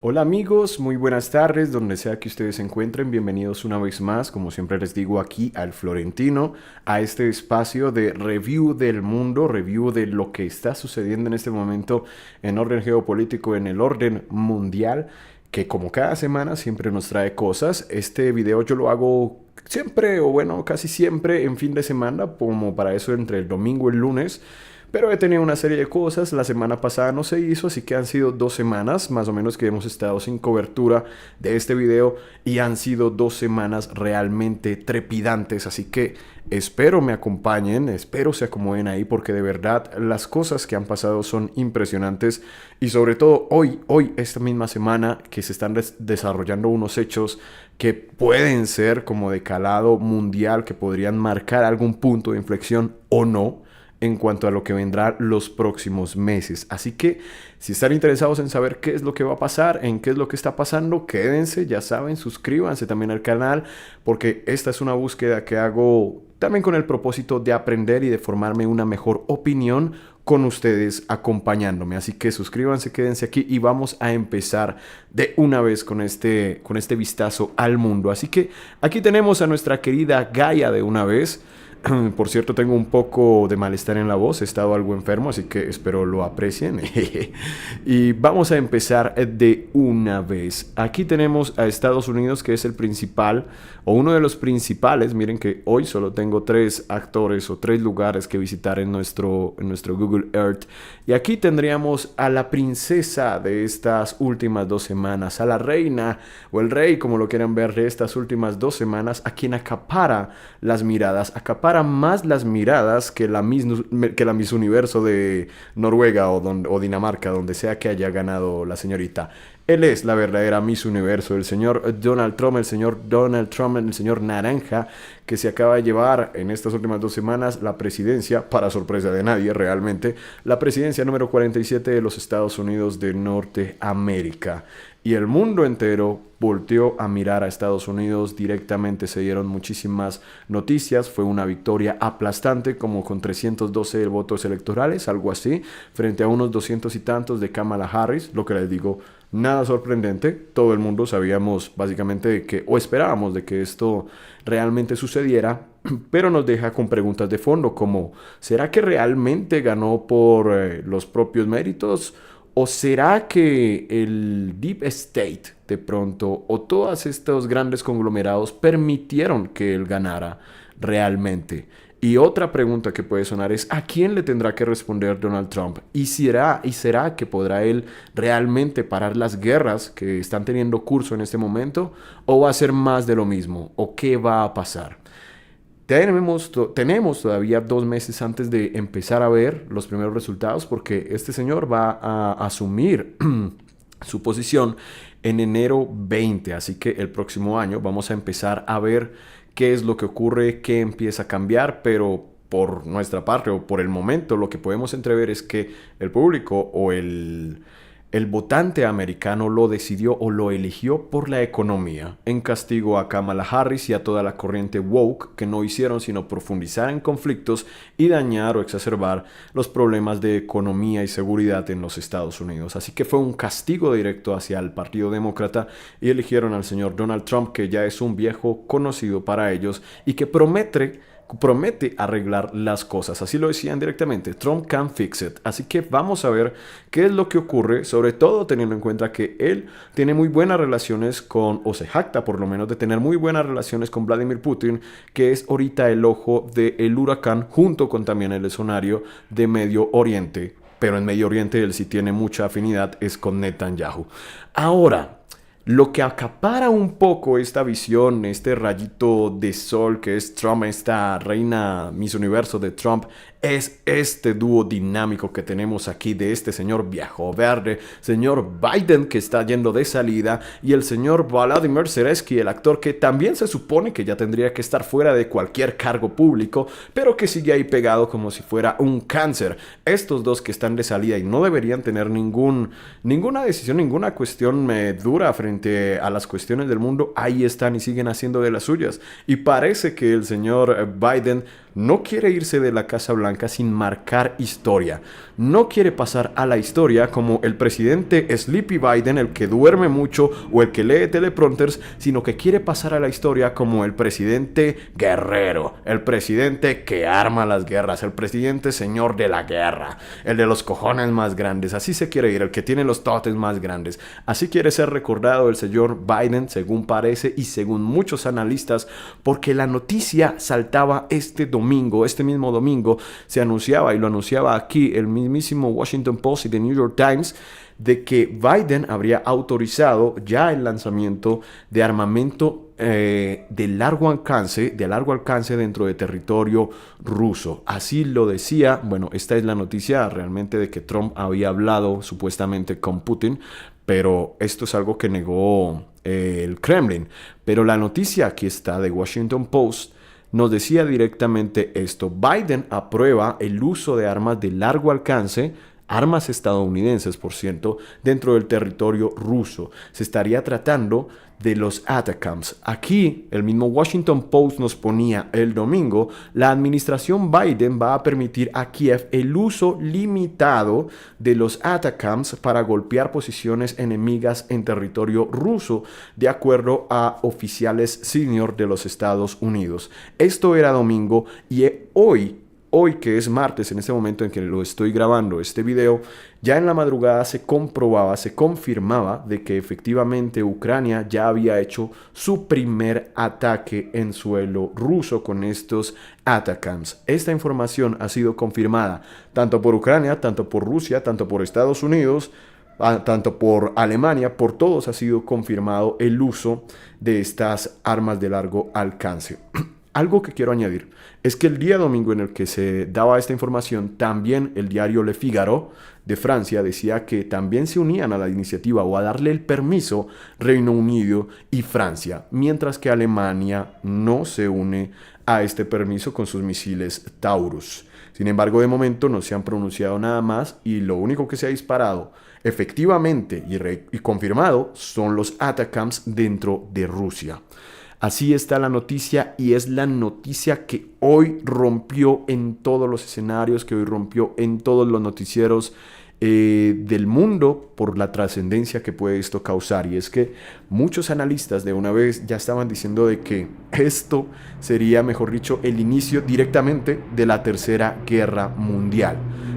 Hola amigos, muy buenas tardes, donde sea que ustedes se encuentren, bienvenidos una vez más, como siempre les digo aquí al Florentino, a este espacio de review del mundo, review de lo que está sucediendo en este momento en orden geopolítico, en el orden mundial, que como cada semana siempre nos trae cosas. Este video yo lo hago siempre, o bueno, casi siempre en fin de semana, como para eso entre el domingo y el lunes. Pero he tenido una serie de cosas, la semana pasada no se hizo, así que han sido 2 semanas más o menos que hemos estado sin cobertura de este video y han sido 2 semanas realmente trepidantes, así que espero me acompañen, espero se acomoden ahí porque de verdad las cosas que han pasado son impresionantes y sobre todo hoy esta misma semana que se están desarrollando unos hechos que pueden ser como de calado mundial, que podrían marcar algún punto de inflexión o no en cuanto a lo que vendrá los próximos meses. Así que si están interesados en saber qué es lo que va a pasar, en qué es lo que está pasando, quédense, ya saben, suscríbanse también al canal, porque esta es una búsqueda que hago también con el propósito de aprender y de formarme una mejor opinión con ustedes acompañándome. Así que suscríbanse, quédense aquí y vamos a empezar de una vez con este vistazo al mundo. Así que aquí tenemos a nuestra querida Gaia de una vez. Por cierto, tengo un poco de malestar en la voz, he estado algo enfermo, así que espero lo aprecien. Y vamos a empezar de una vez. Aquí tenemos a Estados Unidos, que es el principal, o uno de los principales. Miren que hoy solo tengo 3 actores o 3 lugares que visitar en nuestro Google Earth. Y aquí tendríamos a la princesa de estas últimas 2 semanas, a la reina o el rey, como lo quieran ver, de estas últimas 2 semanas, a quien acapara las miradas, acapara más las miradas que la Miss Universo de Noruega o Dinamarca, donde sea que haya ganado la señorita. Él es la verdadera Miss Universo, el señor Donald Trump, el señor Naranja, que se acaba de llevar en estas últimas 2 semanas la presidencia, para sorpresa de nadie realmente, la presidencia número 47 de los Estados Unidos de Norteamérica. Y el mundo entero volteó a mirar a Estados Unidos directamente, se dieron muchísimas noticias, fue una victoria aplastante, como con 312 votos electorales, algo así, frente a unos 200 y tantos de Kamala Harris, lo que les digo, nada sorprendente, todo el mundo sabíamos básicamente de que, o esperábamos de que esto realmente sucediera, pero nos deja con preguntas de fondo como, ¿será que realmente ganó por los propios méritos? ¿O será que el Deep State de pronto o todos estos grandes conglomerados permitieron que él ganara realmente? Y otra pregunta que puede sonar es ¿a quién le tendrá que responder Donald Trump? ¿Y será que podrá él realmente parar las guerras que están teniendo curso en este momento? ¿O va a ser más de lo mismo? ¿O qué va a pasar? Tenemos todavía 2 meses antes de empezar a ver los primeros resultados porque este señor va a asumir su posición en enero 20, así que el próximo año vamos a empezar a ver qué es lo que ocurre, qué empieza a cambiar, pero por nuestra parte o por el momento lo que podemos entrever es que el público o el votante americano lo decidió o lo eligió por la economía, en castigo a Kamala Harris y a toda la corriente woke que no hicieron sino profundizar en conflictos y dañar o exacerbar los problemas de economía y seguridad en los Estados Unidos. Así que fue un castigo directo hacia el Partido Demócrata y eligieron al señor Donald Trump, que ya es un viejo conocido para ellos y que promete arreglar las cosas. Así lo decían directamente, Trump can fix it. Así que vamos a ver qué es lo que ocurre, sobre todo teniendo en cuenta que él tiene muy buenas relaciones con, o se jacta por lo menos de tener muy buenas relaciones con Vladimir Putin, que es ahorita el ojo del huracán, junto con también el escenario de Medio Oriente. Pero en Medio Oriente él sí tiene mucha afinidad, es con Netanyahu. Ahora, lo que acapara un poco esta visión, este rayito de sol que es Trump, esta reina Miss Universo de Trump, es este dúo dinámico que tenemos aquí de este señor viejo verde, señor Biden, que está yendo de salida, y el señor Volodymyr Zelensky, el actor que también se supone que ya tendría que estar fuera de cualquier cargo público, pero que sigue ahí pegado como si fuera un cáncer. Estos dos que están de salida y no deberían tener ninguna decisión, ninguna cuestión dura frente a las cuestiones del mundo, ahí están y siguen haciendo de las suyas. Y parece que el señor Biden no quiere irse de la Casa Blanca sin marcar historia. No quiere pasar a la historia como el presidente Sleepy Biden, el que duerme mucho o el que lee teleprompters, sino que quiere pasar a la historia como el presidente guerrero, el presidente que arma las guerras, el presidente señor de la guerra, el de los cojones más grandes. Así se quiere ir, el que tiene los totes más grandes. Así quiere ser recordado el señor Biden, según parece y según muchos analistas, porque la noticia saltaba este mismo domingo, se anunciaba, y lo anunciaba aquí el mismísimo Washington Post y The New York Times, de que Biden habría autorizado ya el lanzamiento de armamento de largo alcance dentro de territorio ruso. Así lo decía, bueno, esta es la noticia realmente de que Trump había hablado supuestamente con Putin, pero esto es algo que negó el Kremlin. Pero la noticia aquí está de Washington Post, nos decía directamente esto: Biden aprueba el uso de armas de largo alcance, armas estadounidenses, por cierto, dentro del territorio ruso. Se estaría tratando de los ATACMS. Aquí, el mismo Washington Post nos ponía el domingo, la administración Biden va a permitir a Kiev el uso limitado de los ATACMS para golpear posiciones enemigas en territorio ruso, de acuerdo a oficiales senior de los Estados Unidos. Esto era domingo y hoy que es martes, en este momento en que lo estoy grabando este video, ya en la madrugada se confirmaba de que efectivamente Ucrania ya había hecho su primer ataque en suelo ruso con estos ATACMS. Esta información ha sido confirmada tanto por Ucrania, tanto por Rusia, tanto por Estados Unidos, tanto por Alemania. Por todos ha sido confirmado el uso de estas armas de largo alcance. Algo que quiero añadir es que el día domingo en el que se daba esta información, también el diario Le Figaro de Francia decía que también se unían a la iniciativa o a darle el permiso Reino Unido y Francia, mientras que Alemania no se une a este permiso con sus misiles Taurus. Sin embargo, de momento no se han pronunciado nada más y lo único que se ha disparado efectivamente y confirmado son los ATACMS dentro de Rusia. Así está la noticia y es la noticia que hoy rompió en todos los escenarios, que hoy rompió en todos los noticieros del mundo por la trascendencia que puede esto causar. Y es que muchos analistas de una vez ya estaban diciendo de que esto sería, mejor dicho, el inicio directamente de la Tercera Guerra Mundial.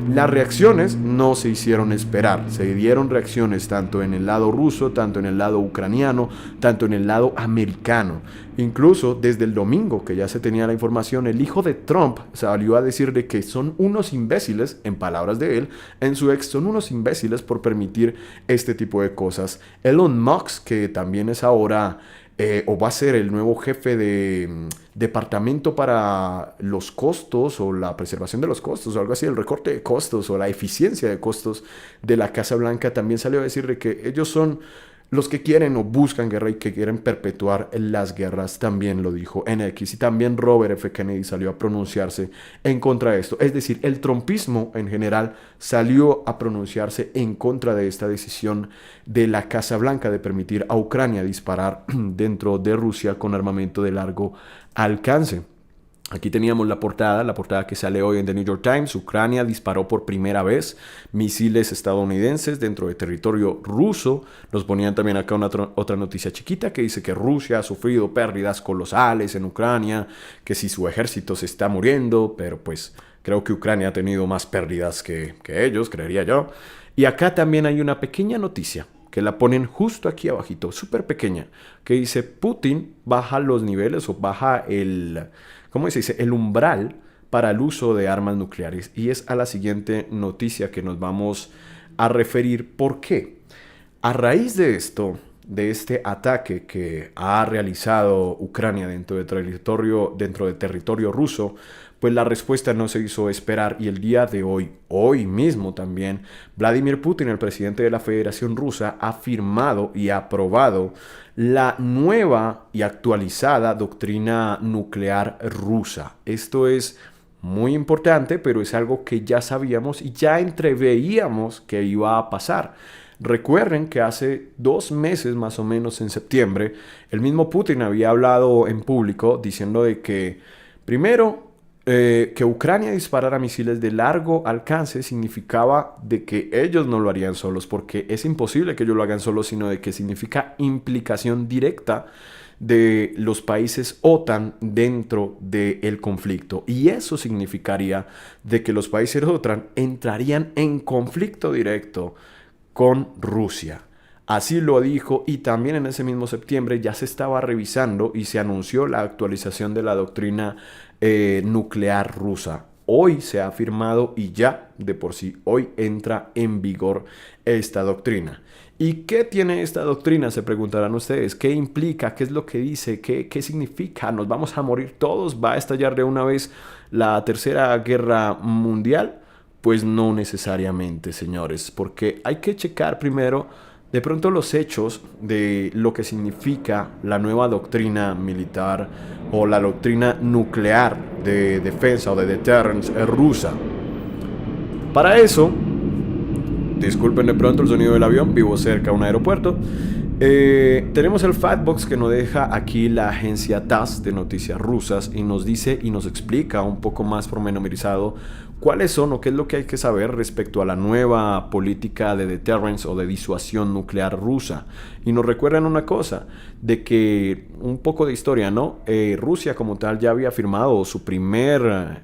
Las reacciones no se hicieron esperar, se dieron reacciones tanto en el lado ruso, tanto en el lado ucraniano, tanto en el lado americano. Incluso desde el domingo que ya se tenía la información, el hijo de Trump salió a decir de que son unos imbéciles, en palabras de él, en su ex, son unos imbéciles por permitir este tipo de cosas. Elon Musk, que también es ahora o va a ser el nuevo jefe de departamento para los costos o la preservación de los costos o algo así, el recorte de costos o la eficiencia de costos de la Casa Blanca, también salió a decir de que ellos son los que quieren o buscan guerra y que quieren perpetuar las guerras. También lo dijo en X, y también Robert F. Kennedy salió a pronunciarse en contra de esto. Es decir, el trumpismo en general salió a pronunciarse en contra de esta decisión de la Casa Blanca de permitir a Ucrania disparar dentro de Rusia con armamento de largo alcance. Aquí teníamos la portada que sale hoy en The New York Times. Ucrania disparó por primera vez misiles estadounidenses dentro de territorio ruso. Nos ponían también acá otra noticia chiquita que dice que Rusia ha sufrido pérdidas colosales en Ucrania, que si su ejército se está muriendo, pero pues creo que Ucrania ha tenido más pérdidas que ellos, creería yo. Y acá también hay una pequeña noticia que la ponen justo aquí abajito, súper pequeña, que dice: Putin baja los niveles o baja ¿cómo se dice? El umbral para el uso de armas nucleares. Y es a la siguiente noticia que nos vamos a referir. ¿Por qué? A raíz de esto, de este ataque que ha realizado Ucrania dentro de territorio ruso, pues la respuesta no se hizo esperar, y el día de hoy mismo también, Vladimir Putin, el presidente de la Federación Rusa, ha firmado y aprobado la nueva y actualizada doctrina nuclear rusa. Esto es muy importante, pero es algo que ya sabíamos y ya entreveíamos que iba a pasar. Recuerden que hace 2 meses más o menos, en septiembre, el mismo Putin había hablado en público diciendo de que primero que Ucrania disparara misiles de largo alcance significaba de que ellos no lo harían solos, porque es imposible que ellos lo hagan solos, sino de que significa implicación directa de los países OTAN dentro del conflicto. Y eso significaría de que los países OTAN entrarían en conflicto directo con Rusia. Así lo dijo, y también en ese mismo septiembre ya se estaba revisando y se anunció la actualización de la doctrina nuclear rusa. Hoy se ha firmado y ya de por sí hoy entra en vigor esta doctrina. ¿Y qué tiene esta doctrina? Se preguntarán ustedes. ¿Qué implica? ¿Qué es lo que dice? ¿Qué significa? ¿Nos vamos a morir todos? ¿Va a estallar de una vez la tercera guerra mundial? Pues no necesariamente, señores, porque hay que checar primero de pronto los hechos de lo que significa la nueva doctrina militar o la doctrina nuclear de defensa o de deterrence rusa. Para eso, disculpen de pronto el sonido del avión, vivo cerca de un aeropuerto. Tenemos el Factbox que nos deja aquí la agencia TASS de noticias rusas y nos dice y nos explica un poco más pormenorizado cuáles son o qué es lo que hay que saber respecto a la nueva política de deterrence o de disuasión nuclear rusa. Y nos recuerdan una cosa, de que un poco de historia, ¿no? Rusia como tal ya había firmado su primera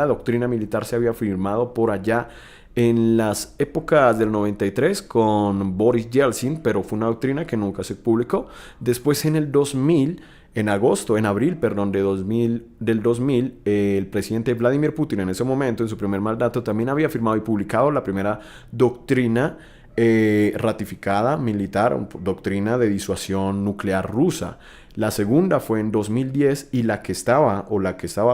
doctrina militar, se había firmado por allá en las épocas del 93 con Boris Yeltsin, pero fue una doctrina que nunca se publicó. Después en el 2000, en abril, del 2000, el presidente Vladimir Putin en ese momento, en su primer mandato, también había firmado y publicado la primera doctrina ratificada militar, doctrina de disuasión nuclear rusa. La segunda fue en 2010 y la que estaba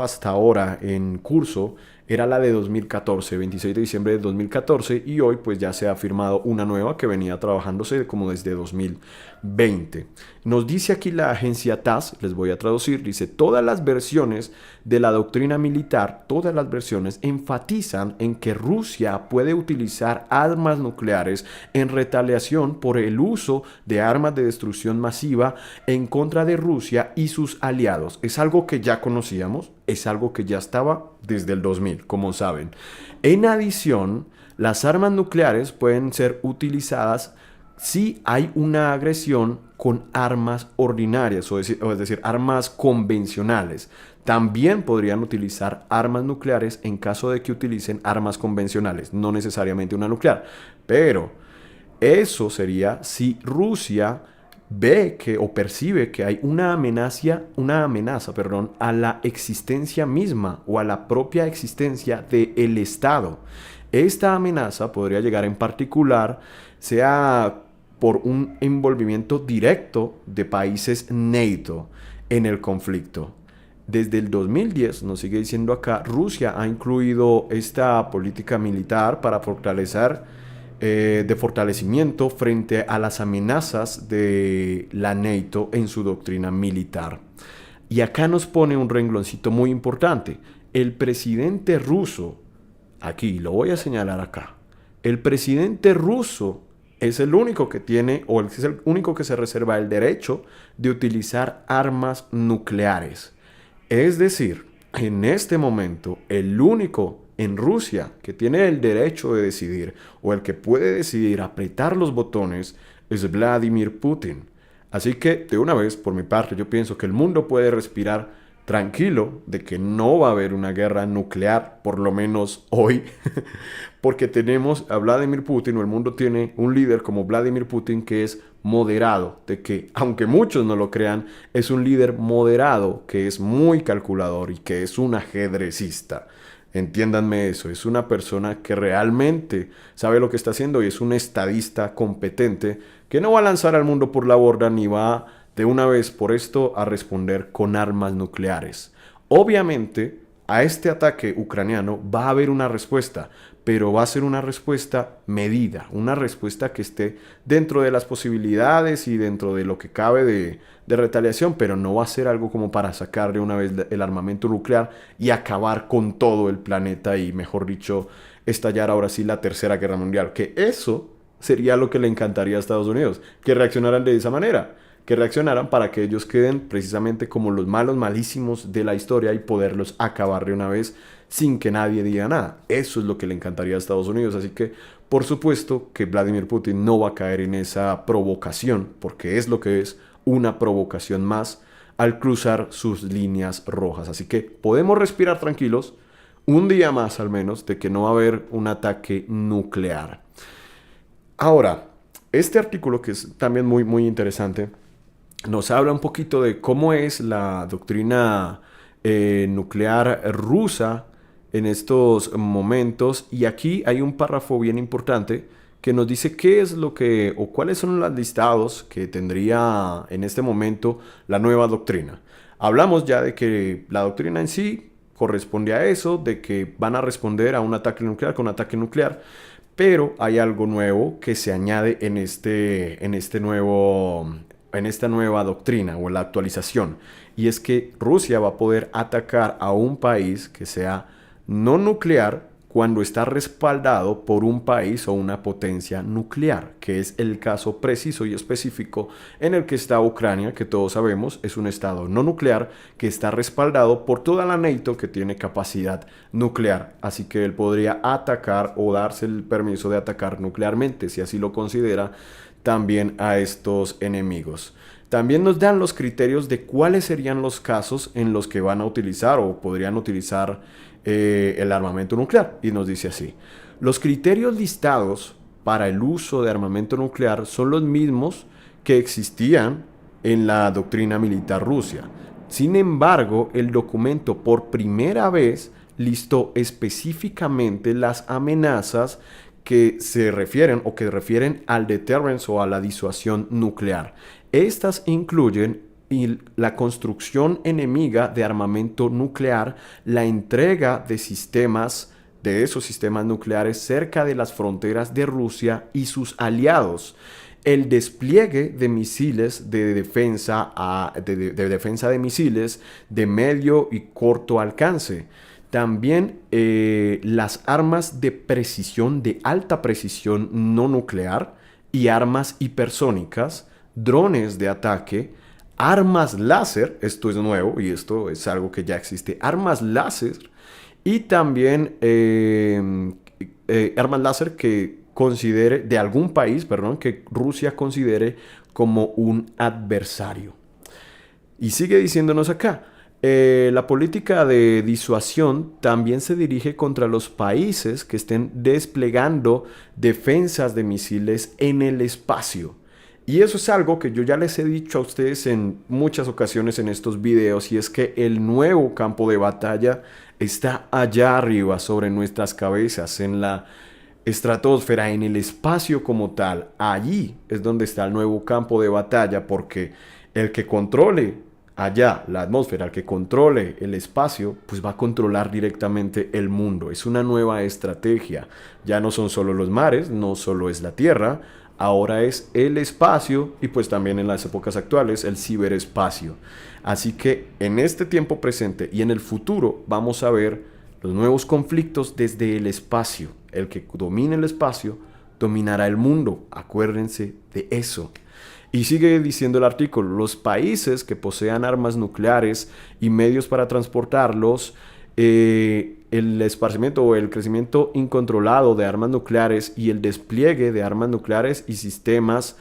hasta ahora en curso era la de 2014, 26 de diciembre de 2014, y hoy pues ya se ha firmado una nueva que venía trabajándose como desde 2020. Nos dice aquí la agencia TASS, les voy a traducir, dice: todas las versiones de la doctrina militar, todas las versiones enfatizan en que Rusia puede utilizar armas nucleares en retaliación por el uso de armas de destrucción masiva en contra de Rusia y sus aliados. Es algo que ya conocíamos, es algo que ya estaba desde el 2000, como saben. En adición, las armas nucleares pueden ser utilizadas si hay una agresión con armas ordinarias, es decir, armas convencionales. También podrían utilizar armas nucleares en caso de que utilicen armas convencionales, no necesariamente una nuclear. Pero eso sería si Rusia ve que o percibe que hay una amenaza, a la existencia misma o a la propia existencia del Estado. Esta amenaza podría llegar en particular, sea por un envolvimiento directo de países NATO en el conflicto. Desde el 2010, nos sigue diciendo acá, Rusia ha incluido esta política militar para fortalecimiento frente a las amenazas de la NATO en su doctrina militar. Y acá nos pone un rengloncito muy importante. El presidente ruso, aquí lo voy a señalar acá, el presidente ruso es el único que tiene, o es el único que se reserva el derecho de utilizar armas nucleares. Es decir, en este momento, el único en Rusia que tiene el derecho de decidir, o el que puede decidir apretar los botones, es Vladimir Putin. Así que, de una vez, por mi parte, yo pienso que el mundo puede respirar tranquilo de que no va a haber una guerra nuclear, por lo menos hoy, porque tenemos a Vladimir Putin, o el mundo tiene un líder como Vladimir Putin que es moderado, de que, aunque muchos no lo crean, es un líder moderado, que es muy calculador y que es un ajedrecista. Entiéndanme eso, es una persona que realmente sabe lo que está haciendo y es un estadista competente que no va a lanzar al mundo por la borda ni va de una vez por esto a responder con armas nucleares. Obviamente, a este ataque ucraniano va a haber una respuesta, pero va a ser una respuesta medida, una respuesta que esté dentro de las posibilidades y dentro de lo que cabe de retaliación, pero no va a ser algo como para sacar de una vez el armamento nuclear y acabar con todo el planeta y, mejor dicho, estallar ahora sí la tercera guerra mundial, que eso sería lo que le encantaría a Estados Unidos, que reaccionaran de esa manera, que reaccionaran para que ellos queden precisamente como los malos malísimos de la historia y poderlos acabar de una vez sin que nadie diga nada. Eso es lo que le encantaría a Estados Unidos, así que por supuesto que Vladimir Putin no va a caer en esa provocación, porque es lo que es una provocación más al cruzar sus líneas rojas. Así que podemos respirar tranquilos un día más al menos de que no va a haber un ataque nuclear. Ahora, este artículo que es también muy, muy interesante, nos habla un poquito de cómo es la doctrina nuclear rusa en estos momentos. Y aquí hay un párrafo bien importante que nos dice qué es lo que o cuáles son los listados que tendría en este momento la nueva doctrina. Hablamos ya de que la doctrina en sí corresponde a eso, de que van a responder a un ataque nuclear con un ataque nuclear, pero hay algo nuevo que se añade en esta nueva doctrina o en la actualización, y es que Rusia va a poder atacar a un país que sea no nuclear cuando está respaldado por un país o una potencia nuclear, que es el caso preciso y específico en el que está Ucrania, que todos sabemos es un estado no nuclear que está respaldado por toda la NATO que tiene capacidad nuclear, así que él podría atacar o darse el permiso de atacar nuclearmente, si así lo considera, también a estos enemigos. También nos dan los criterios de cuáles serían los casos en los que van a utilizar o podrían utilizar el armamento nuclear. Y nos dice así: los criterios listados para el uso de armamento nuclear son los mismos que existían en la doctrina militar rusa. Sin embargo, el documento por primera vez listó específicamente las amenazas que se refieren o que refieren al deterrence o a la disuasión nuclear. Estas incluyen la construcción enemiga de armamento nuclear, la entrega de esos sistemas nucleares cerca de las fronteras de Rusia y sus aliados, el despliegue de misiles de defensa de misiles de medio y corto alcance. También las armas de precisión, de alta precisión no nuclear y armas hipersónicas, drones de ataque, armas láser, esto es nuevo y esto es algo que ya existe, armas láser y también armas láser que considere, de algún país, perdón, que Rusia considere como un adversario. Y sigue diciéndonos acá, la política de disuasión también se dirige contra los países que estén desplegando defensas de misiles en el espacio. Y eso es algo que yo ya les he dicho a ustedes en muchas ocasiones en estos videos, y es que el nuevo campo de batalla está allá arriba sobre nuestras cabezas, en la estratosfera, en el espacio como tal. Allí es donde está el nuevo campo de batalla, porque el que controle allá la atmósfera, el que controle el espacio, pues va a controlar directamente el mundo. Es una nueva estrategia. Ya no son solo los mares, no solo es la tierra, ahora es el espacio y pues también en las épocas actuales el ciberespacio. Así que en este tiempo presente y en el futuro vamos a ver los nuevos conflictos desde el espacio. El que domine el espacio dominará el mundo. Acuérdense de eso. Y sigue diciendo el artículo: los países que posean armas nucleares y medios para transportarlos, el esparcimiento o el crecimiento incontrolado de armas nucleares y el despliegue de armas nucleares y sistemas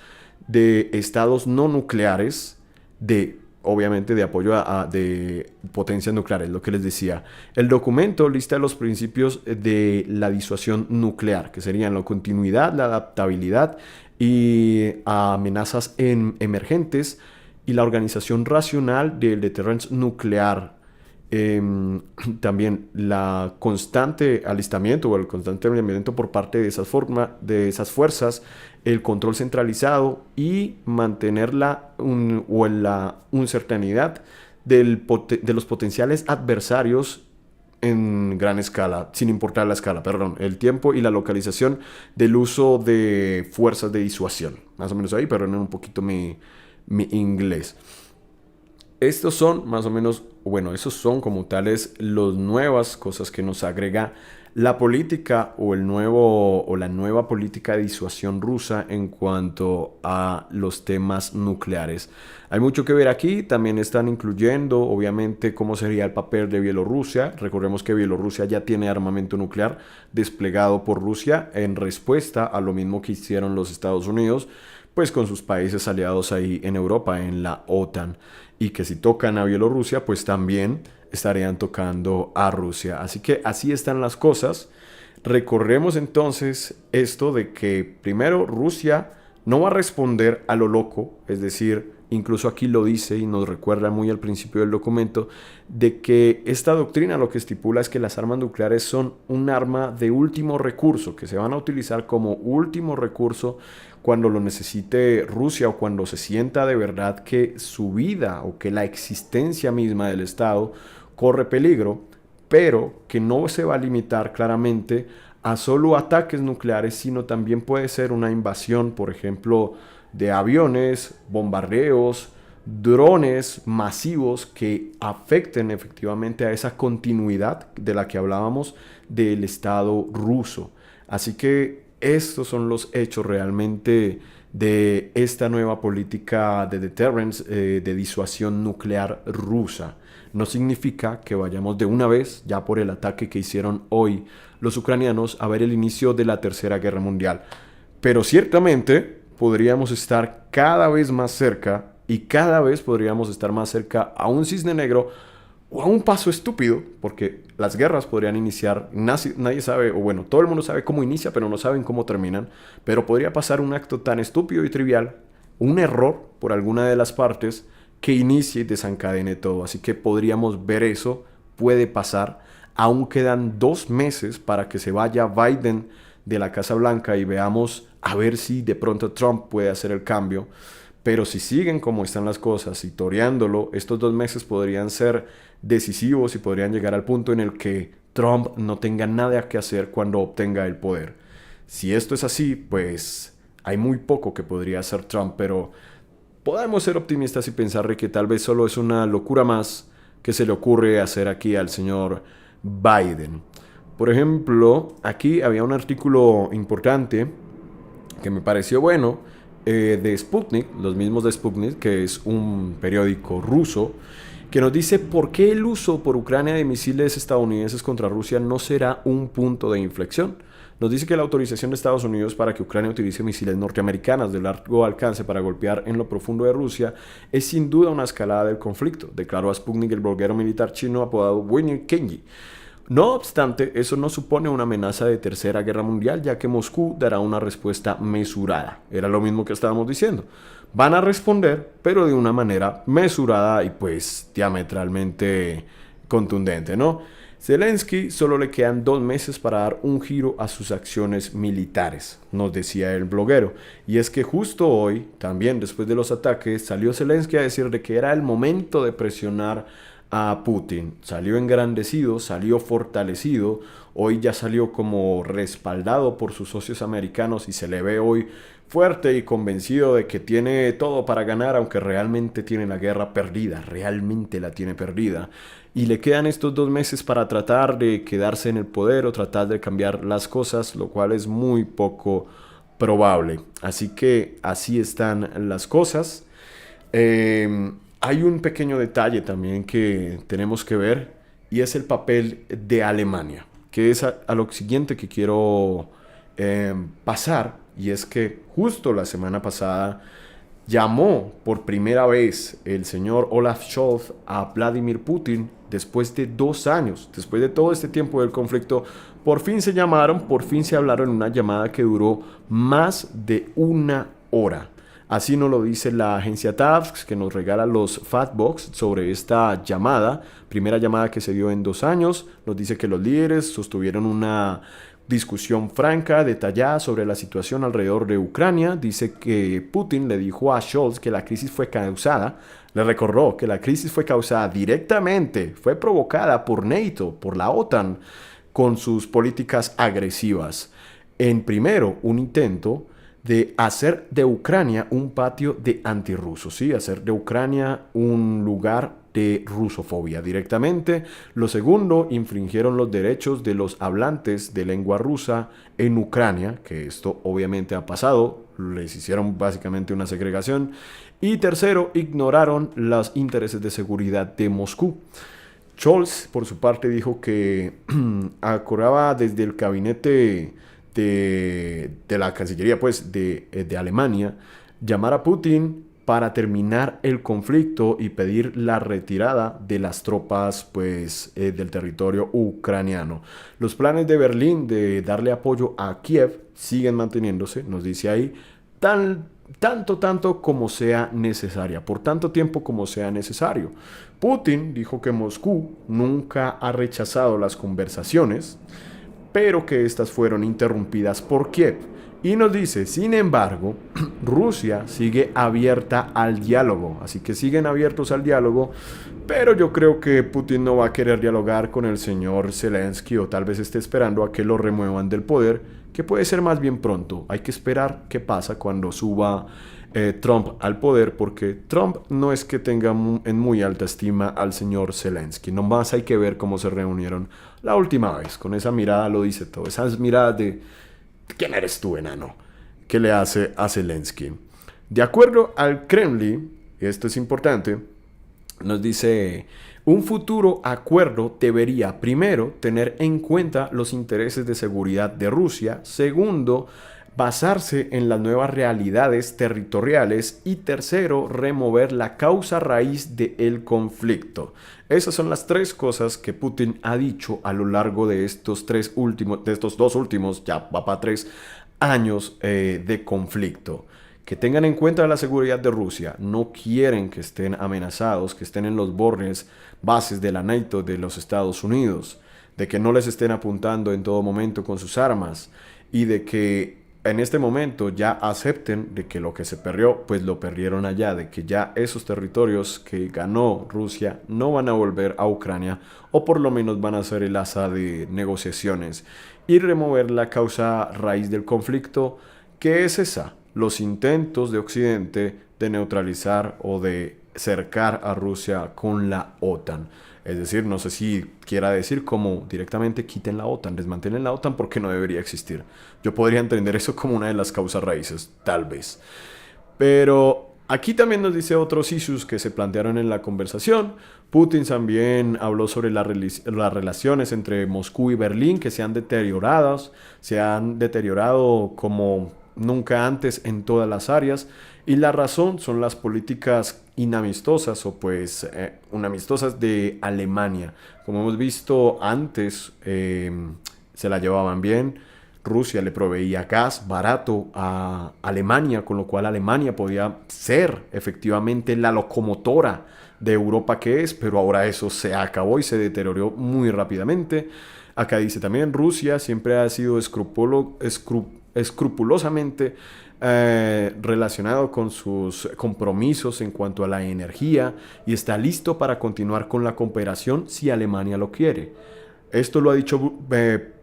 de estados no nucleares, obviamente de apoyo de potencias nucleares, lo que les decía. El documento lista los principios de la disuasión nuclear, que serían la continuidad, la adaptabilidad y amenazas emergentes, y la organización racional del deterrence nuclear. También la constante alistamiento o el constante alistamiento por parte de esas fuerzas, el control centralizado y mantener la uncertainidad de los potenciales adversarios en gran escala, sin importar la escala, el tiempo y la localización del uso de fuerzas de disuasión. Más o menos ahí, perdonen un poquito mi inglés. Estos son más o menos, bueno, esos son como tales las nuevas cosas que nos agrega la política o la nueva política de disuasión rusa en cuanto a los temas nucleares. Hay mucho que ver aquí, también están incluyendo obviamente cómo sería el papel de Bielorrusia. Recordemos que Bielorrusia ya tiene armamento nuclear desplegado por Rusia en respuesta a lo mismo que hicieron los Estados Unidos, pues con sus países aliados ahí en Europa, en la OTAN, y que si tocan a Bielorrusia, pues también estarían tocando a Rusia. Así que así están las cosas. Recorremos entonces esto de que primero Rusia no va a responder a lo loco, es decir, incluso aquí lo dice y nos recuerda muy al principio del documento, de que esta doctrina lo que estipula es que las armas nucleares son un arma de último recurso, que se van a utilizar como último recurso cuando lo necesite Rusia o cuando se sienta de verdad que su vida o que la existencia misma del Estado corre peligro, pero que no se va a limitar claramente a solo ataques nucleares, sino también puede ser una invasión, por ejemplo, de aviones, bombardeos, drones masivos que afecten efectivamente a esa continuidad de la que hablábamos del Estado ruso. Así que estos son los hechos realmente de esta nueva política de deterrence, de disuasión nuclear rusa. No significa que vayamos de una vez, ya por el ataque que hicieron hoy los ucranianos, a ver el inicio de la Tercera Guerra Mundial. Pero ciertamente podríamos estar cada vez más cerca y cada vez podríamos estar más cerca a un cisne negro o a un paso estúpido, porque las guerras podrían iniciar, nadie sabe, o bueno, todo el mundo sabe cómo inicia, pero no saben cómo terminan, pero podría pasar un acto tan estúpido y trivial, un error por alguna de las partes, que inicie y desencadene todo. Así que podríamos ver eso, puede pasar. Aún quedan 2 meses para que se vaya Biden de la Casa Blanca y veamos a ver si de pronto Trump puede hacer el cambio. Pero si siguen como están las cosas y toreándolo, estos 2 meses podrían ser decisivos y podrían llegar al punto en el que Trump no tenga nada que hacer cuando obtenga el poder. Si esto es así, pues hay muy poco que podría hacer Trump, pero podemos ser optimistas y pensar de que tal vez solo es una locura más que se le ocurre hacer aquí al señor Biden. Por ejemplo, aquí había un artículo importante que me pareció bueno, de Sputnik, los mismos de Sputnik, que es un periódico ruso, que nos dice por qué el uso por Ucrania de misiles estadounidenses contra Rusia no será un punto de inflexión. Nos dice que la autorización de Estados Unidos para que Ucrania utilice misiles norteamericanos de largo alcance para golpear en lo profundo de Rusia es sin duda una escalada del conflicto, declaró a Sputnik el bloguero militar chino apodado Wen Kenji. No obstante, eso no supone una amenaza de tercera guerra mundial, ya que Moscú dará una respuesta mesurada. Era lo mismo que estábamos diciendo. Van a responder, pero de una manera mesurada y pues diametralmente contundente, ¿no? Zelensky solo le quedan 2 meses para dar un giro a sus acciones militares, nos decía el bloguero. Y es que justo hoy, también después de los ataques, salió Zelensky a decir de que era el momento de presionar a Putin. Salió engrandecido, salió fortalecido, hoy ya salió como respaldado por sus socios americanos y se le ve hoy fuerte y convencido de que tiene todo para ganar, aunque realmente tiene la guerra perdida, realmente la tiene perdida. Y le quedan estos 2 meses para tratar de quedarse en el poder o tratar de cambiar las cosas, lo cual es muy poco probable. Así que así están las cosas. Hay un pequeño detalle también que tenemos que ver y es el papel de Alemania, que es a lo siguiente que quiero pasar, y es que justo la semana pasada llamó por primera vez el señor Olaf Scholz a Vladimir Putin después de 2 años, después de todo este tiempo del conflicto. Por fin se llamaron, por fin se hablaron en una llamada que duró más de 1 hora. Así nos lo dice la agencia TASS, que nos regala los Fatbox sobre esta llamada, primera llamada que se dio en 2 años. Nos dice que los líderes sostuvieron una discusión franca, detallada sobre la situación alrededor de Ucrania. Dice que Putin le dijo a Scholz que la crisis fue causada, le recordó que la crisis fue causada directamente, fue provocada por NATO, por la OTAN, con sus políticas agresivas. En primero, un intento de hacer de Ucrania un patio de antirrusos, ¿sí? Hacer de Ucrania un lugar de rusofobia directamente. Lo segundo, infringieron los derechos de los hablantes de lengua rusa en Ucrania, que esto obviamente ha pasado, les hicieron básicamente una segregación. Y tercero, ignoraron los intereses de seguridad de Moscú. Scholz, por su parte, dijo que acordaba desde el gabinete de la Cancillería pues, de Alemania llamar a Putin para terminar el conflicto y pedir la retirada de las tropas pues, del territorio ucraniano. Los planes de Berlín de darle apoyo a Kiev siguen manteniéndose, nos dice ahí, tanto como sea necesaria, por tanto tiempo como sea necesario. Putin dijo que Moscú nunca ha rechazado las conversaciones, pero que estas fueron interrumpidas por Kiev. Y nos dice, sin embargo, Rusia sigue abierta al diálogo, así que siguen abiertos al diálogo, pero yo creo que Putin no va a querer dialogar con el señor Zelensky o tal vez esté esperando a que lo remuevan del poder, que puede ser más bien pronto. Hay que esperar qué pasa cuando suba Trump al poder, porque Trump no es que tenga en muy alta estima al señor Zelensky. Nomás hay que ver cómo se reunieron la última vez. Con esa mirada lo dice todo. Esas miradas de ¿quién eres tú, enano?, que le hace a Zelensky. De acuerdo al Kremlin, y esto es importante, nos dice, un futuro acuerdo debería, primero, tener en cuenta los intereses de seguridad de Rusia, segundo, basarse en las nuevas realidades territoriales y tercero, remover la causa raíz del conflicto. Esas son las tres cosas que Putin ha dicho a lo largo de estos dos últimos, ya va para 3 años de conflicto. Que tengan en cuenta la seguridad de Rusia. No quieren que estén amenazados, que estén en los bordes, bases de la NATO de los Estados Unidos, de que no les estén apuntando en todo momento con sus armas y de que en este momento ya acepten de que lo que se perdió, pues lo perdieron allá, de que ya esos territorios que ganó Rusia no van a volver a Ucrania o por lo menos van a ser el asa de negociaciones y remover la causa raíz del conflicto, que es esa, los intentos de Occidente de neutralizar o de cercar a Rusia con la OTAN. Es decir, no sé si quiera decir como directamente quiten la OTAN, desmantelen la OTAN porque no debería existir. Yo podría entender eso como una de las causas raíces, tal vez. Pero aquí también nos dice otros issues que se plantearon en la conversación. Putin también habló sobre las relaciones entre Moscú y Berlín que se han deteriorado como nunca antes en todas las áreas, y la razón son las políticas inamistosas o pues unamistosas de Alemania. Como hemos visto antes, se la llevaban bien. Rusia le proveía gas barato a Alemania, con lo cual Alemania podía ser efectivamente la locomotora de Europa que es, pero ahora eso se acabó y se deterioró muy rápidamente. Acá dice también, Rusia siempre ha sido escrupulosamente relacionado con sus compromisos en cuanto a la energía y está listo para continuar con la cooperación si Alemania lo quiere. Esto lo ha dicho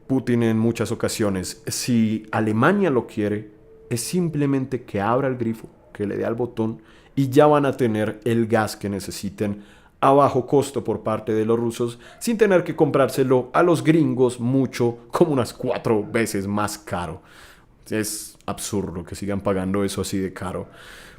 Putin en muchas ocasiones. Si Alemania lo quiere, es simplemente que abra el grifo, que le dé al botón y ya van a tener el gas que necesiten a bajo costo por parte de los rusos, sin tener que comprárselo a los gringos mucho, como unas 4 veces más caro. Es absurdo que sigan pagando eso así de caro.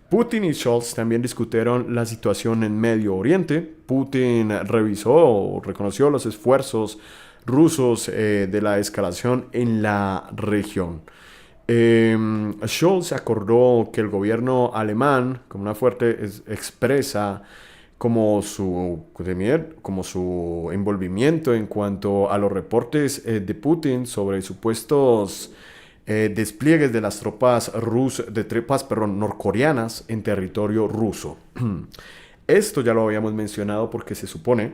Putin y Scholz también discutieron la situación en Medio Oriente. Putin reconoció los esfuerzos rusos de la escalación en la región. Scholz acordó que el gobierno alemán, como una fuerte expresa como su envolvimiento en cuanto a los reportes de Putin sobre supuestos despliegues de las tropas norcoreanas en territorio ruso. Esto ya lo habíamos mencionado porque se supone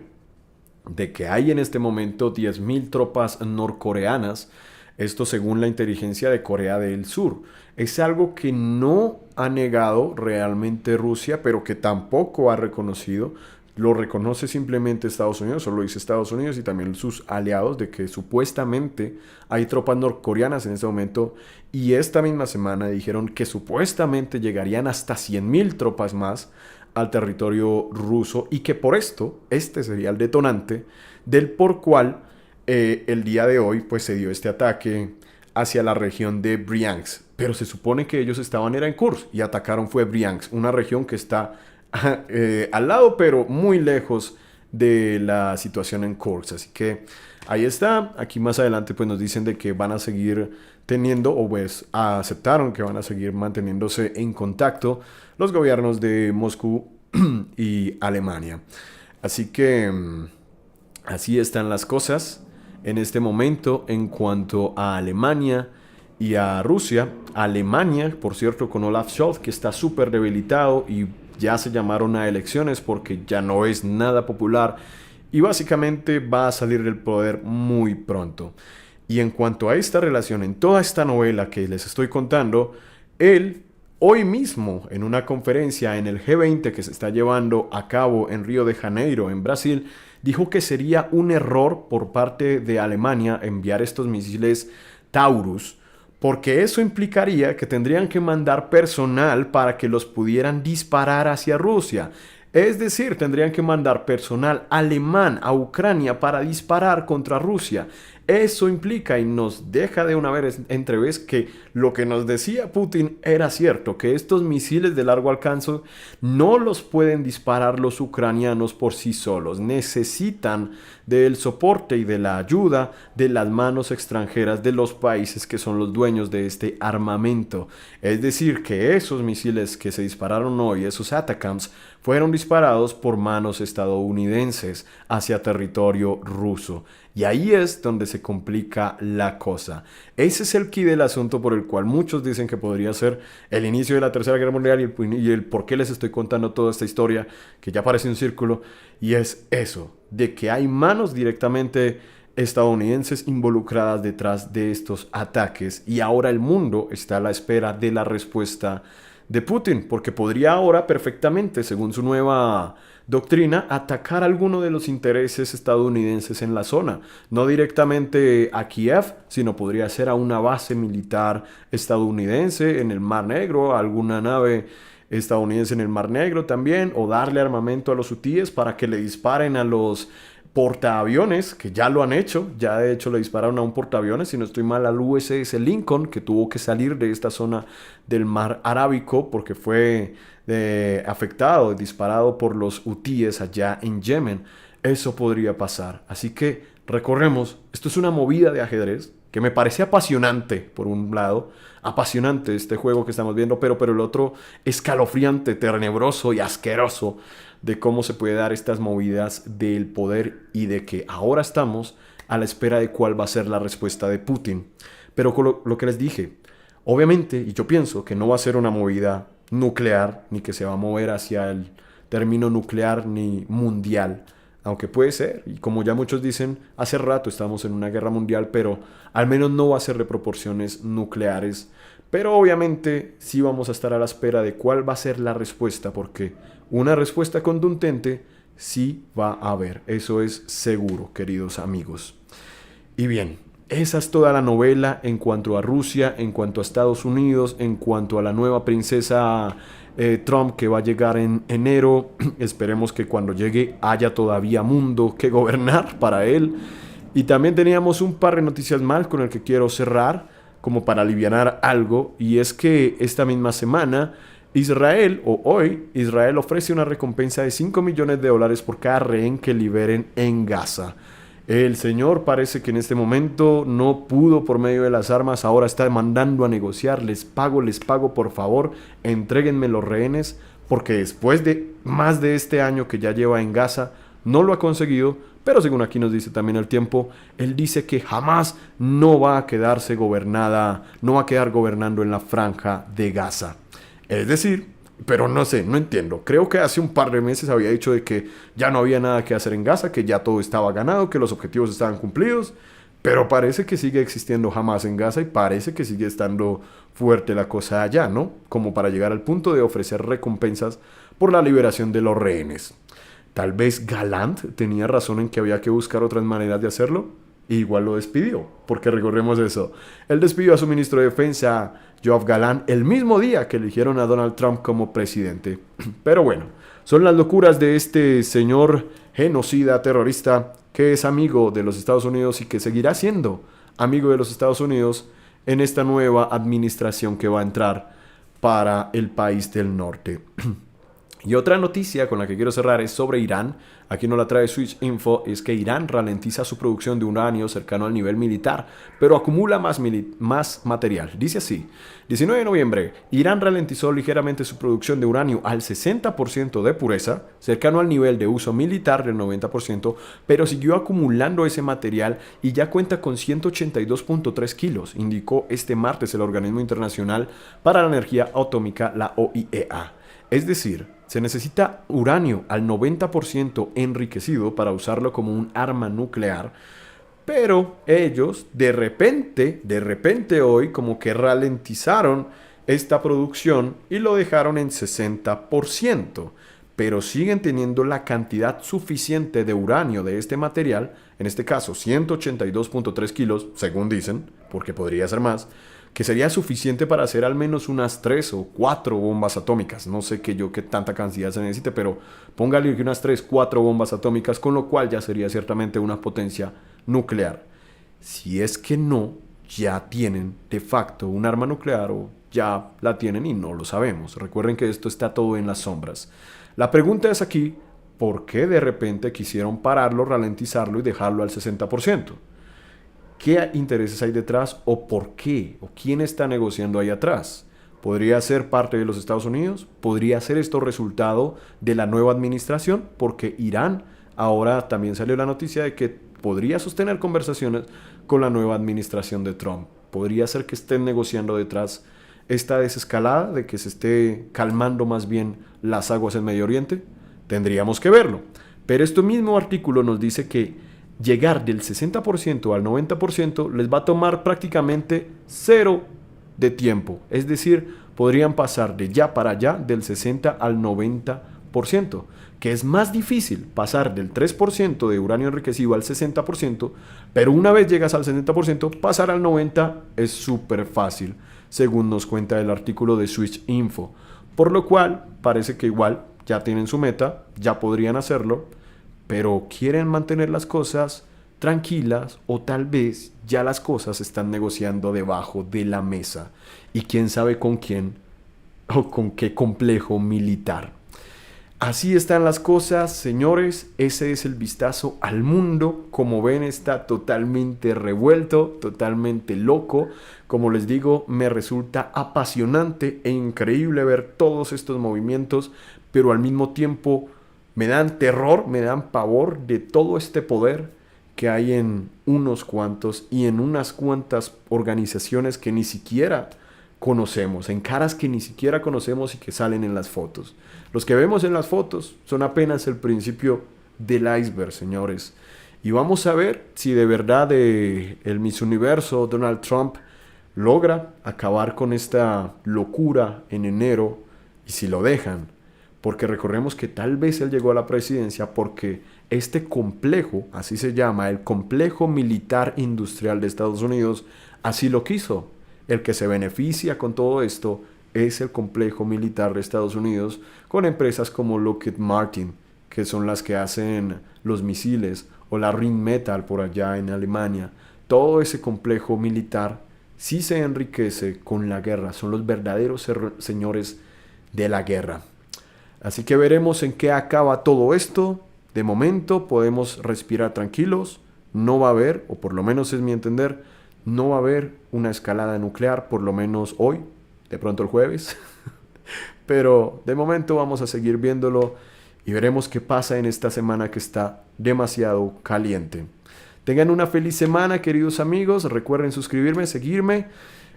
de que hay en este momento 10.000 tropas norcoreanas, esto según la inteligencia de Corea del Sur. Es algo que no ha negado realmente Rusia, pero que tampoco ha reconocido. Lo reconoce simplemente Estados Unidos, solo dice Estados Unidos y también sus aliados, de que supuestamente hay tropas norcoreanas en este momento, y esta misma semana dijeron que supuestamente llegarían hasta 100.000 tropas más al territorio ruso y que por esto, este sería el detonante del por cual el día de hoy pues se dio este ataque hacia la región de Bryansk. Pero se supone que ellos estaban era en Kursk y atacaron fue Bryansk, una región que está al lado pero muy lejos de la situación en Kursk. Así que ahí está. Aquí más adelante pues nos dicen de que van a seguir teniendo o pues aceptaron que van a seguir manteniéndose en contacto los gobiernos de Moscú y Alemania. Así que así están las cosas en este momento en cuanto a Alemania y a Rusia. Alemania, por cierto, con Olaf Scholz, que está súper debilitado y ya se llamaron a elecciones porque ya no es nada popular y básicamente va a salir del poder muy pronto. Y en cuanto a esta relación, en toda esta novela que les estoy contando, él hoy mismo en una conferencia en el G20 que se está llevando a cabo en Río de Janeiro, en Brasil, dijo que sería un error por parte de Alemania enviar estos misiles Taurus, porque eso implicaría que tendrían que mandar personal para que los pudieran disparar hacia Rusia. Es decir, tendrían que mandar personal alemán a Ucrania para disparar contra Rusia. Eso implica y nos deja de una vez entrevés que lo que nos decía Putin era cierto, que estos misiles de largo alcance no los pueden disparar los ucranianos por sí solos. Necesitan del soporte y de la ayuda de las manos extranjeras de los países que son los dueños de este armamento. Es decir, que esos misiles que se dispararon hoy, esos ATACMS, fueron disparados por manos estadounidenses hacia territorio ruso. Y ahí es donde se complica la cosa. Ese es el quid del asunto por el cual muchos dicen que podría ser el inicio de la Tercera Guerra Mundial y el por qué les estoy contando toda esta historia, que ya parece un círculo, y es eso, de que hay manos directamente estadounidenses involucradas detrás de estos ataques y ahora el mundo está a la espera de la respuesta de Putin, porque podría ahora perfectamente, según su nueva doctrina, atacar alguno de los intereses estadounidenses en la zona, no directamente a Kiev, sino podría ser a una base militar estadounidense en el Mar Negro, a alguna nave estadounidense en el Mar Negro también, o darle armamento a los hutíes para que le disparen a los portaaviones, que ya lo han hecho, ya de hecho le dispararon a un portaaviones, si no estoy mal, al USS Lincoln, que tuvo que salir de esta zona del mar Arábico porque fue afectado, disparado por los hutíes allá en Yemen. Eso podría pasar. Así que recorremos, esto es una movida de ajedrez que me parece apasionante, por un lado, apasionante este juego que estamos viendo, pero el otro escalofriante, tenebroso y asqueroso de cómo se puede dar estas movidas del poder y de que ahora estamos a la espera de cuál va a ser la respuesta de Putin. Pero con lo que les dije, obviamente, y yo pienso que no va a ser una movida nuclear, ni que se va a mover hacia el término nuclear ni mundial, aunque puede ser, y como ya muchos dicen, hace rato estamos en una guerra mundial, pero al menos no va a ser de proporciones nucleares. Pero obviamente sí vamos a estar a la espera de cuál va a ser la respuesta, porque una respuesta contundente sí va a haber, eso es seguro, queridos amigos. Y bien, esa es toda la novela en cuanto a Rusia, en cuanto a Estados Unidos, en cuanto a la nueva princesa Trump que va a llegar en enero. Esperemos que cuando llegue haya todavía mundo que gobernar para él. Y también teníamos un par de noticias más con el que quiero cerrar, como para alivianar algo, y es que esta misma semana Israel ofrece una recompensa de $5 millones por cada rehén que liberen en Gaza. El señor parece que en este momento no pudo por medio de las armas, ahora está mandando a negociar, les pago, por favor, entréguenme los rehenes, porque después de más de este año que ya lleva en Gaza, no lo ha conseguido, pero según aquí nos dice también el tiempo, él dice que jamás no va a quedarse gobernada, no va a quedar gobernando en la franja de Gaza. Es decir, pero no sé, no entiendo. Creo que hace un par de meses había dicho de que ya no había nada que hacer en Gaza, que ya todo estaba ganado, que los objetivos estaban cumplidos, pero parece que sigue existiendo Hamas en Gaza y parece que sigue estando fuerte la cosa allá, ¿no? Como para llegar al punto de ofrecer recompensas por la liberación de los rehenes. Tal vez Gallant tenía razón en que había que buscar otras maneras de hacerlo. E igual lo despidió, porque recordemos eso. Él despidió a su ministro de Defensa, Yoav Gallant, el mismo día que eligieron a Donald Trump como presidente. Pero bueno, Son las locuras de este señor genocida terrorista que es amigo de los Estados Unidos y que seguirá siendo amigo de los Estados Unidos en esta nueva administración que va a entrar para el país del norte. Y otra noticia con la que quiero cerrar es sobre Irán. Aquí nos la trae Switch Info. Es que Irán ralentiza su producción de uranio cercano al nivel militar, pero acumula más material. Dice así: 19 de noviembre, Irán ralentizó ligeramente su producción de uranio al 60% de pureza, cercano al nivel de uso militar del 90%, pero siguió acumulando ese material y ya cuenta con 182.3 kilos, indicó este martes el Organismo Internacional para la Energía Atómica, la OIEA. Es decir, se necesita uranio al 90% enriquecido para usarlo como un arma nuclear, pero ellos de repente hoy como que ralentizaron esta producción y lo dejaron en 60%, pero siguen teniendo la cantidad suficiente de uranio de este material, en este caso 182.3 kilos, según dicen, porque podría ser más, que sería suficiente para hacer al menos unas 3 o 4 bombas atómicas. No sé qué tanta cantidad se necesite, pero póngale que unas 3, 4 bombas atómicas, con lo cual ya sería ciertamente una potencia nuclear. Si es que no, ya tienen de facto un arma nuclear o ya la tienen y no lo sabemos. Recuerden que esto está todo en las sombras. La pregunta es aquí, ¿por qué de repente quisieron pararlo, ralentizarlo y dejarlo al 60%? ¿Qué intereses hay detrás o por qué? ¿O quién está negociando ahí atrás? ¿Podría ser parte de los Estados Unidos? ¿Podría ser esto resultado de la nueva administración? Porque Irán, ahora también salió la noticia de que podría sostener conversaciones con la nueva administración de Trump. ¿Podría ser que estén negociando detrás esta desescalada, de que se esté calmando más bien las aguas en Medio Oriente? Tendríamos que verlo. Pero este mismo artículo nos dice que llegar del 60% al 90% les va a tomar prácticamente cero de tiempo. Es decir, podrían pasar de ya para allá del 60 al 90%, que es más difícil pasar del 3% de uranio enriquecido al 60%, pero una vez llegas al 60%, pasar al 90% es súper fácil, según nos cuenta el artículo de Switch Info. Por lo cual, parece que igual ya tienen su meta, ya podrían hacerlo, pero quieren mantener las cosas tranquilas o tal vez ya las cosas se están negociando debajo de la mesa y quién sabe con quién o con qué complejo militar. Así están las cosas, señores. Ese es el vistazo al mundo. Como ven, está totalmente revuelto, totalmente loco. Como les digo, me resulta apasionante e increíble ver todos estos movimientos, pero al mismo tiempo me dan terror, me dan pavor de todo este poder que hay en unos cuantos y en unas cuantas organizaciones que ni siquiera conocemos, en caras que ni siquiera conocemos y que salen en las fotos. Los que vemos en las fotos son apenas el principio del iceberg, señores. Y vamos a ver si de verdad el Miss Universo Donald Trump logra acabar con esta locura en enero y si lo dejan. Porque recordemos que tal vez él llegó a la presidencia porque este complejo, así se llama, el complejo militar industrial de Estados Unidos, así lo quiso. El que se beneficia con todo esto es el complejo militar de Estados Unidos, con empresas como Lockheed Martin, que son las que hacen los misiles, o la Rheinmetall por allá en Alemania. Todo ese complejo militar sí se enriquece con la guerra, son los verdaderos señores de la guerra. Así que veremos en qué acaba todo esto. De momento podemos respirar tranquilos. No va a haber, o por lo menos es mi entender, no va a haber una escalada nuclear, por lo menos hoy, de pronto el jueves. Pero de momento vamos a seguir viéndolo y veremos qué pasa en esta semana que está demasiado caliente. Tengan una feliz semana, queridos amigos. Recuerden suscribirme, seguirme.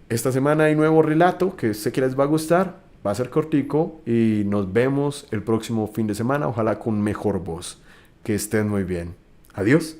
Esta semana hay nuevo relato que sé que les va a gustar. Va a ser cortico y nos vemos el próximo fin de semana, ojalá con mejor voz. Que estén muy bien. Adiós.